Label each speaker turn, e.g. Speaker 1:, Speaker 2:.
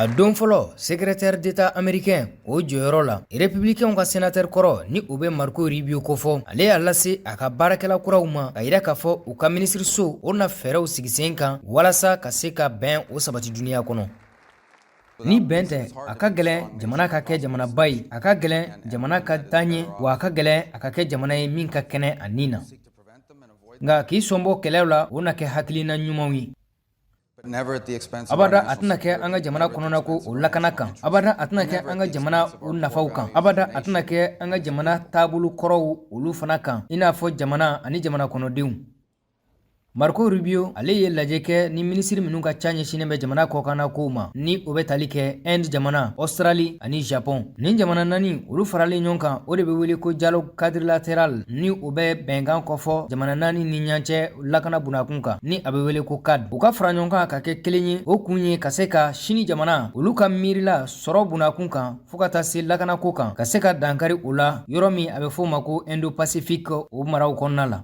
Speaker 1: A don fɔlɔ secrétaire d'état américain o jɔyɔrɔ la républicain ka sénateur kɔrɔ ni o bɛ Marco Rubio kofɔ ale y'a lase a ka baarakɛla kuraw ma ka yira k'a fɔ u ka ministre so o na fɛɛrɛw sigi sen kan walasa ka se ka bɛn o sabati duniya kɔnɔ. Ni bɛn tɛ a ka gɛlɛn jamana ka kɛ jamanaba ye, a ka gɛlɛn jamana ka taa ɲɛ wa a ka gɛlɛn a ka kɛ jamana ye min ka kɛnɛ a nin na. Nka k'i sɔnbɔ kɛlɛw la o na kɛ hakilina ɲumanw ye. Abada a tɛna kɛ an ka jamana kɔnɔna ko o lakana kan, abada a tɛna kɛ an ka jamana o nafaw kan, abada a tɛna kɛ an ka jamana taabolo kɔrɔw olu fana kan i n'a fɔ jamana ani jamana kɔnɔdenw. Marco Rubio ale ye lajɛ kɛ ni minisiri minnu ka ca ɲɛsinnen bɛ jamana kɔkanna kow ma ni o bɛ tali kɛ Inde jamana, Australie ani Japon. Nin jamana naani olu faralen ɲɔgɔn kan o de bɛ wele ko dialogue quadrilatéral ni o bɛ bɛnkan kɔfɔ jamana naani ni ɲɔgɔn cɛ lakana bunakun kan ni a bɛ wele ko CAD. U ka fara ɲɔgɔn kan ka kɛ kelen ye, o kun ye ka se ka sini jamana olu ka miirila sɔrɔ bunakun kan fo ka taa se lakanako kan ka se ka dankari o la yɔrɔ min a bɛ fɔ o ma ko Indo-Pacifique o maraw kɔnɔna la.